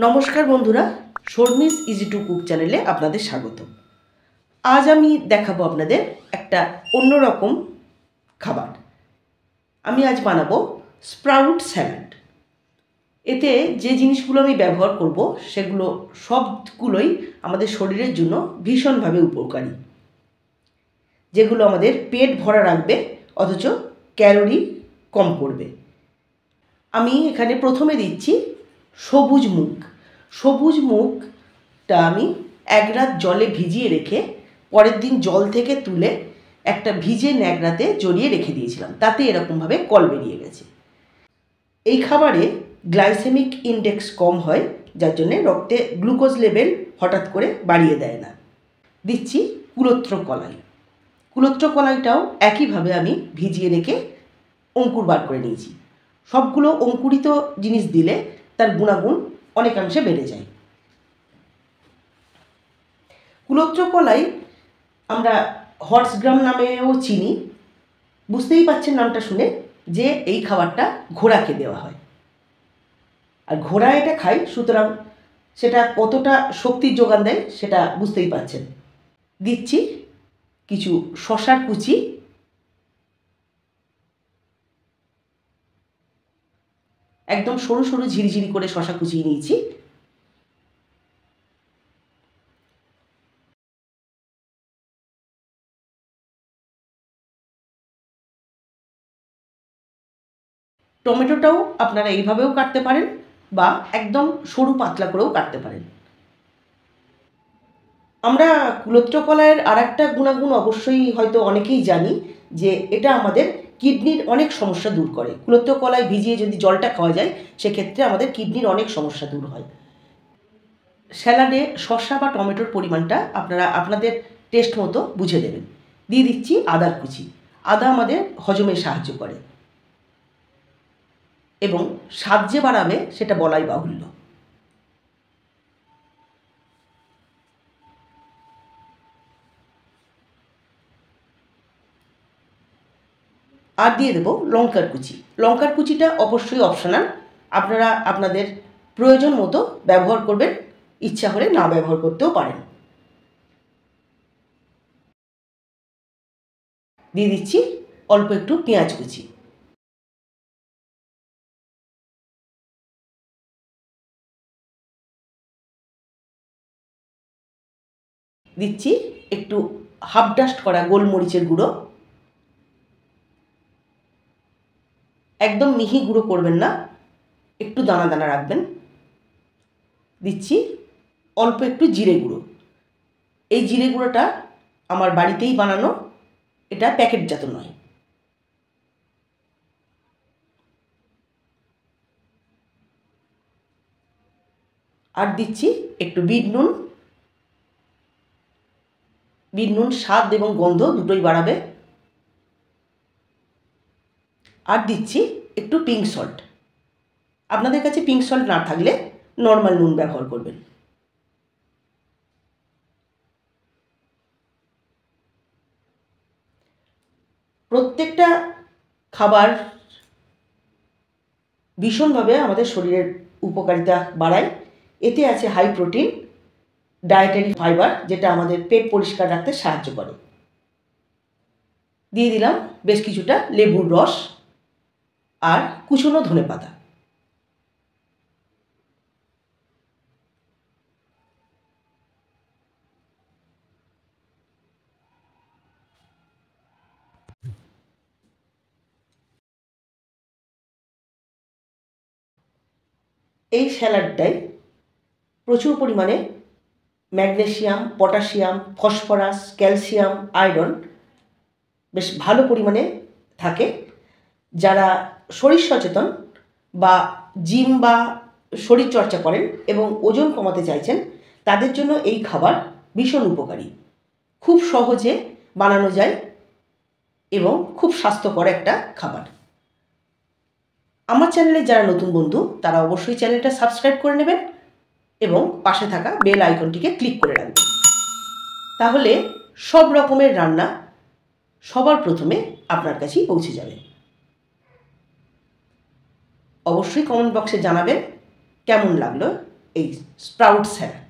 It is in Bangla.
নমস্কার বন্ধুরা, শর্মিস ইজি টু কুক চ্যানেলে আপনাদের স্বাগত। আজ আমি দেখাবো আপনাদের একটা অন্যরকম খাবার। আমি আজ বানাবো স্প্রাউট স্যালাড। এতে যে জিনিসগুলো আমি ব্যবহার করব সেগুলো সবগুলোই আমাদের শরীরের জন্য ভীষণভাবে উপকারী, যেগুলো আমাদের পেট ভরা রাখবে অথচ ক্যালোরি কম করবে। আমি এখানে প্রথমে দিচ্ছি সবুজ মুগ। সবুজ মুগটা আমি এক রাত জলে ভিজিয়ে রেখে পরের দিন জল থেকে তুলে একটা ভিজে ন্যাকড়াতে জড়িয়ে রেখে দিয়েছিলাম, তাতে এরকমভাবে কল বেরিয়ে গেছে। এই খাবারে গ্লাইসেমিক ইন্ডেক্স কম হয়, যার জন্যে রক্তে গ্লুকোজ লেভেল হঠাৎ করে বাড়িয়ে দেয় না। দিচ্ছি কুলত্র কলাই। কুলত্র কলাইটাও একইভাবে আমি ভিজিয়ে রেখে অঙ্কুর বার করে নিয়েছি। সবগুলো অঙ্কুরিত জিনিস দিলে তার গুণাগুণ অনেকাংশে বেড়ে যায়। কুলত্র কলাই আমরা হর্স গ্রাম নামেও চিনি। বুঝতেই পারছেন নামটা শুনে যে এই খাবারটা ঘোড়াকে দেওয়া হয়, আর ঘোড়া এটা খায়, সুতরাং সেটা কতটা শক্তির যোগান দেয় সেটা বুঝতেই পারছেন। দিচ্ছি কিছু শশার কুচি, একদম সরু সরু ঝিরিঝিরি করে শশা কুচিয়ে নিয়েছি। টমেটোটাও আপনারা এইভাবেও কাটতে পারেন বা একদম সরু পাতলা করেও কাটতে পারেন। আমরা কুলত্র কলাইয়ের আর একটা গুণাগুণ অবশ্যই হয়তো অনেকেই জানি, যে এটা আমাদের কিডনির অনেক সমস্যা দূর করে। কুলত্র কলাই ভিজিয়ে যদি জলটা খাওয়া যায় সেক্ষেত্রে আমাদের কিডনির অনেক সমস্যা দূর হয়। স্যালাডে শসা বা টমেটোর পরিমাণটা আপনারা আপনাদের টেস্ট মতো বুঝে দেবেন। দিয়ে দিচ্ছি আদার কুচি। আদা আমাদের হজমে সাহায্য করে এবং স্বাদ যে বাড়াবে সেটা বলাই বাহুল্য। আর দিয়ে দেবো লঙ্কার কুচি। লঙ্কার কুচিটা অবশ্যই অপশনাল, আপনারা আপনাদের প্রয়োজন মতো ব্যবহার করবেন, ইচ্ছা হলে না ব্যবহার করতেও পারেন। দিয়ে দিচ্ছি অল্প একটু পেঁয়াজ কুচি। দিচ্ছি একটু হাফ ডাস্ট করা গোলমরিচের গুঁড়ো। একদম মিহি গুঁড়ো করবেন না, একটু দানা দানা রাখবেন। দিচ্ছি অল্প একটু জিরে গুঁড়ো। এই জিরে গুঁড়োটা আমার বাড়িতেই বানানো, এটা প্যাকেটজাত নয়। আর দিচ্ছি একটু বিট নুন। বিট নুন স্বাদ এবং গন্ধ দুটোই বাড়াবে। আর দিচ্ছি একটু পিঙ্ক সল্ট। আপনাদের কাছে পিঙ্ক সল্ট না থাকলে নর্মাল নুন ব্যবহার করবেন। প্রত্যেকটা খাবার ভীষণভাবে আমাদের শরীরের উপকারিতা বাড়ায়। এতে আছে হাই প্রোটিন, ডায়েটারি ফাইবার, যেটা আমাদের পেট পরিষ্কার রাখতে সাহায্য করে। দিয়ে দিলাম বেশ কিছুটা লেবুর রস আর কুচনো ধনেপাতা। এই স্যালাডটায় প্রচুর পরিমাণে magnesium, potassium, phosphorus, calcium, iron বেশ ভালো পরিমাণে থাকে। যারা শরীর সচেতন বা জিম বা শরীরচর্চা করেন এবং ওজন কমাতে চাইছেন, তাদের জন্য এই খাবার ভীষণ উপকারী। খুব সহজে বানানো যায় এবং খুব স্বাস্থ্যকর একটা খাবার। আমার চ্যানেলে যারা নতুন বন্ধু তারা অবশ্যই চ্যানেলটা সাবস্ক্রাইব করে নেবেন এবং পাশে থাকা বেল আইকনটিকে ক্লিক করে রাখবেন। তাহলে সব রকমের রান্না সবার প্রথমে আপনার কাছেই পৌঁছে যাবে। অবশ্যই কমেন্ট বক্সে জানাবেন কেমন লাগলো এই স্প্রাউট স্যালাড।